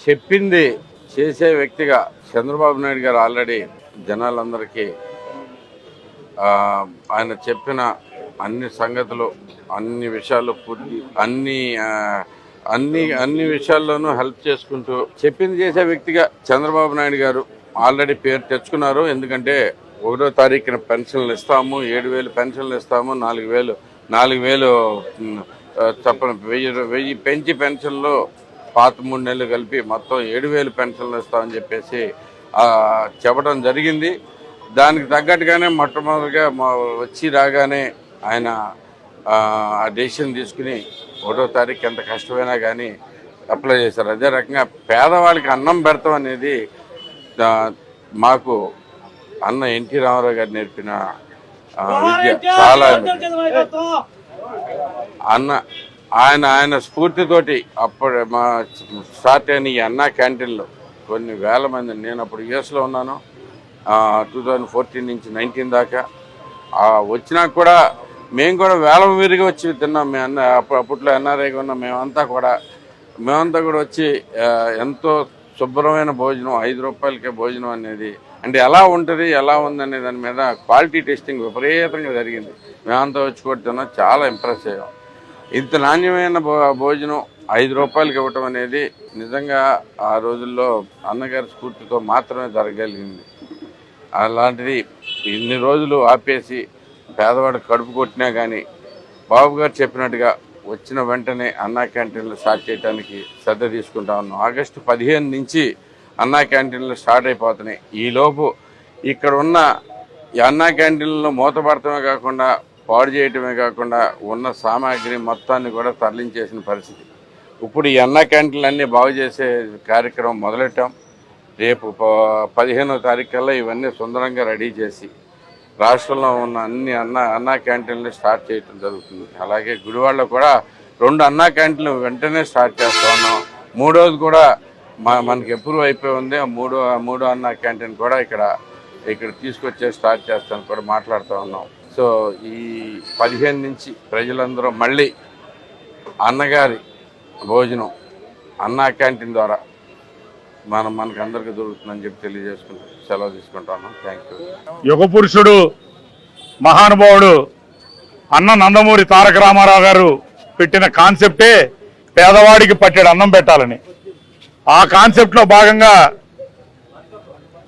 చెప్పింది చేసే వ్యక్తిగా చంద్రబాబు నాయుడు గారు ఆల్రెడీ జనాలందరికీ ఆయన చెప్పిన అన్ని సంగతులు, అన్ని విషయాలు పూర్తి అన్ని విషయాల్లోనూ హెల్ప్ చేసుకుంటూ చెప్పింది చేసే వ్యక్తిగా చంద్రబాబు నాయుడు గారు ఆల్రెడీ పేరు తెచ్చుకున్నారు. ఎందుకంటే 1వ తారీఖున పెన్షన్లు ఇస్తాము, 7,000 పెన్షన్లు ఇస్తాము, 4,000 చొప్పున 1000 పెంచి పెన్షన్లు పాత 3 నెలలు కలిపి మొత్తం 7,000 పెన్షన్లు ఇస్తామని చెప్పేసి చెప్పడం జరిగింది. దానికి తగ్గట్టుగానే మొట్టమొదటిగా వచ్చి రాగానే ఆయన ఆ డెసిషన్ తీసుకుని 1వ తారీఖు ఎంత కష్టమైనా కానీ అప్లై చేశారు. అదే రకంగా పేదవాళ్ళకి అన్నం పెడతాం అనేది మాకు అన్న ఎన్టీ రామారావు గారు నేర్పిన విద్య. చాలా ఆయన స్ఫూర్తితోటి అప్పుడు మా స్టార్ట్ అయిన ఈ అన్నా క్యాంటీన్లో కొన్ని వేల మంది, నేను అప్పుడు యుఎస్లో ఉన్నాను 2014 నుంచి 19 దాకా వచ్చినా కూడా మేము కూడా వేల మీరుగా వచ్చి తిన్నాం. మేము అప్పట్లో ఎన్ఆర్ఐగా ఉన్నాం. మేమంతా కూడా వచ్చి ఎంతో శుభ్రమైన భోజనం, 5 రూపాయలకే భోజనం అనేది అంటే ఎలా ఉంటుంది, ఎలా ఉందనే దాని మీద క్వాలిటీ టెస్టింగ్ విపరీతంగా జరిగింది. మేమంతా వచ్చి కూడా తిన్నాం, చాలా ఇంప్రెస్ అయ్యాం. ఇంత నాణ్యమైన భోజనం 5 రూపాయలకి ఇవ్వటం అనేది నిజంగా ఆ రోజుల్లో అన్నగారి స్ఫూర్తితో మాత్రమే జరగగలిగింది. అలాంటిది ఇన్ని రోజులు ఆపేసి పేదవాడు కడుపు కొట్టినా కానీ బాబు గారు చెప్పినట్టుగా వచ్చిన వెంటనే అన్నా క్యాంటీన్లు స్టార్ట్ చేయడానికి శ్రద్ధ తీసుకుంటా ఉన్నాం. ఆగస్టు 15 నుంచి అన్నా క్యాంటీన్లు స్టార్ట్ అయిపోతున్నాయి. ఈలోపు ఇక్కడ ఉన్న ఈ అన్నా క్యాంటీన్లలో మూతపడటమే కాకుండా, పాడు చేయటమే కాకుండా ఉన్న సామాగ్రి మొత్తాన్ని కూడా తరలించేసిన పరిస్థితి. ఇప్పుడు ఈ అన్నా క్యాంటీన్లు అన్నీ బాగు చేసే కార్యక్రమం మొదలెట్టాం. రేపు 15వ తారీఖు కల్లా ఇవన్నీ సుందరంగా రెడీ చేసి రాష్ట్రంలో ఉన్న అన్నా క్యాంటీన్లు స్టార్ట్ చేయడం జరుగుతుంది. అలాగే గుడివాడలో కూడా 2 అన్నా క్యాంటీన్లు వెంటనే స్టార్ట్ చేస్తూ ఉన్నాం. 3వది కూడా మనకి ఎప్పుడు అయిపోయి ఉంది. మూడో అన్నా క్యాంటీన్ కూడా ఇక్కడ తీసుకొచ్చే స్టార్ట్ చేస్తాను కూడా మాట్లాడుతూ ఉన్నాం. సో ఈ 15 నుంచి ప్రజలందరూ మళ్ళీ అన్నగారి భోజనం అన్నా క్యాంటీన్ ద్వారా మనకు అందరికీ దొరుకుతుందని చెప్పి తెలియజేసుకుంటూ సెలవు తీసుకుంటాను. Thank you. యుగ పురుషుడు, మహానుభావుడు అన్న నందమూరి తారక రామారావు గారు పెట్టిన కాన్సెప్టే పేదవాడికి పట్టెడు అన్నం పెట్టాలని. ఆ కాన్సెప్ట్లో భాగంగా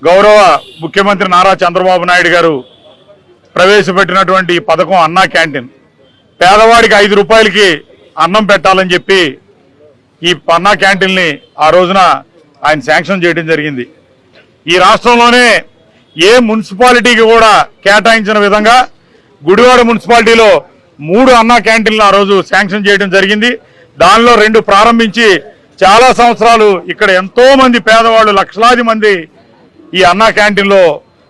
గౌరవ ముఖ్యమంత్రి నారా చంద్రబాబు నాయుడు గారు ప్రవేశపెట్టినటువంటి ఈ పథకం అన్నా క్యాంటీన్. పేదవాడికి 5 రూపాయలకి అన్నం పెట్టాలని చెప్పి ఈ అన్నా క్యాంటీన్ని ఆ రోజున ఆయన శాంక్షన్ చేయడం జరిగింది. ఈ రాష్ట్రంలోనే ఏ మున్సిపాలిటీకి కూడా కేటాయించిన విధంగా గుడివాడ మున్సిపాలిటీలో 3 అన్నా క్యాంటీన్లు ఆ రోజు శాంక్షన్ చేయడం జరిగింది. దానిలో 2 ప్రారంభించి చాలా సంవత్సరాలు ఇక్కడ ఎంతో మంది పేదవాళ్ళు, లక్షలాది మంది ఈ అన్నా క్యాంటీన్లో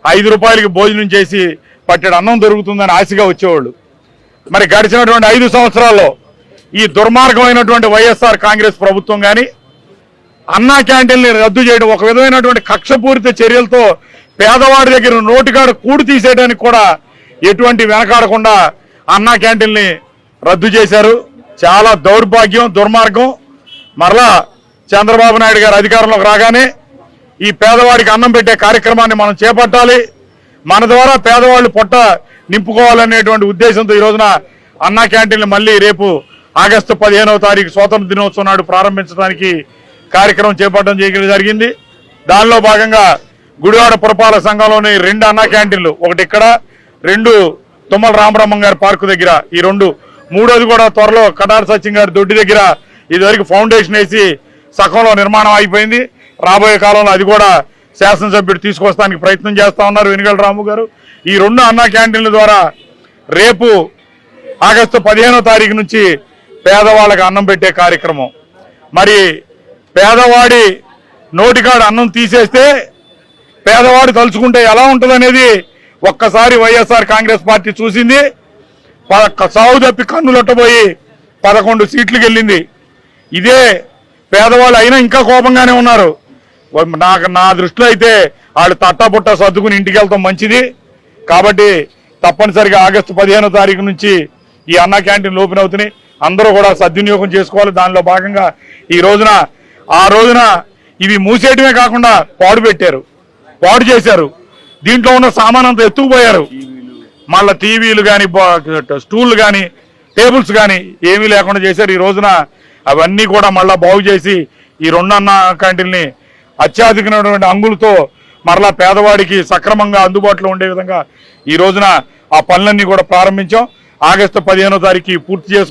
5 రూపాయలకి భోజనం చేసి పట్టెడు అన్నం దొరుకుతుందని ఆశగా వచ్చేవాళ్ళు. మరి గడిచినటువంటి 5 సంవత్సరాల్లో ఈ దుర్మార్గమైనటువంటి వైఎస్ఆర్ కాంగ్రెస్ ప్రభుత్వం కానీ అన్నా క్యాంటీన్ని రద్దు చేయడం, ఒక విధమైనటువంటి కక్షపూరిత చర్యలతో పేదవాడి దగ్గర నోటికాడ కూడు తీసేయడానికి కూడా ఎటువంటి వెనకాడకుండా అన్నా క్యాంటీన్ని రద్దు చేశారు. చాలా దౌర్భాగ్యం, దుర్మార్గం. మరలా చంద్రబాబు నాయుడు గారు అధికారంలోకి రాగానే ఈ పేదవాడికి అన్నం పెట్టే కార్యక్రమాన్ని మనం చేపట్టాలి. మన ద్వారా పేదవాళ్ళు పొట్ట నింపుకోవాలనేటువంటి ఉద్దేశంతో ఈ రోజున అన్నా క్యాంటీన్లు మళ్ళీ రేపు ఆగస్టు 15వ తారీఖు స్వాతంత్ర దినోత్సవం నాడు ప్రారంభించడానికి కార్యక్రమం చేపట్టడం జరిగింది. దానిలో భాగంగా గుడివాడ పురపాలక సంఘంలోని 2 అన్నా క్యాంటీన్లు, ఒకటి ఇక్కడ, 2 తుమ్మల రామబ్రహ్మం గారి పార్కు దగ్గర, ఈ 2, మూడోది కూడా త్వరలో కటార్ సత్యం గారి దొడ్డి దగ్గర ఇదివరకు ఫౌండేషన్ వేసి సగంలో నిర్మాణం అయిపోయింది. రాబోయే కాలంలో అది కూడా శాసనసభ్యుడు తీసుకొస్తానికి ప్రయత్నం చేస్తా ఉన్నారు వెనుగల రాము గారు. ఈ 2 అన్నా క్యాంటీన్ల ద్వారా రేపు ఆగస్టు 15వ తారీఖు నుంచి పేదవాళ్ళకి అన్నం పెట్టే కార్యక్రమం. మరి పేదవాడి నోటికాడ అన్నం తీసేస్తే పేదవాడు తలుచుకుంటే ఎలా ఉంటుందనేది ఒక్కసారి వైఎస్ఆర్ కాంగ్రెస్ పార్టీ చూసింది. సాగు తప్పి కన్నులొట్టబోయి 11 సీట్లకు వెళ్ళింది. ఇదే పేదవాళ్ళు అయినా ఇంకా కోపంగానే ఉన్నారు. నా దృష్టిలో అయితే వాళ్ళు తట్టాపుట్ట సర్దుకుని ఇంటికి వెళ్తాం మంచిది. కాబట్టి తప్పనిసరిగా ఆగస్టు 15వ తారీఖు నుంచి ఈ అన్నా క్యాంటీన్లు ఓపెన్ అవుతున్నాయి. అందరూ కూడా సద్వినియోగం చేసుకోవాలి. దానిలో భాగంగా ఆ రోజున ఇవి మూసేయటమే కాకుండా పాడు చేశారు. దీంట్లో ఉన్న సామాన్ అంతా ఎత్తుకుపోయారు. మళ్ళీ టీవీలు కానీ, స్టూళ్ళు కానీ, టేబుల్స్ కానీ ఏమీ లేకుండా చేశారు. ఈ రోజున అవన్నీ కూడా మళ్ళీ బాగు చేసి ఈ 2 అన్నా క్యాంటీన్ని అత్యాధునికమైనటువంటి అంగులతో మరలా పేదవాడికి సక్రమంగా అందుబాటులో ఉండే విధంగా ఈ రోజున ఆ పనులన్నీ కూడా ప్రారంభించాం. ఆగస్టు 15వ తారీఖు పూర్తి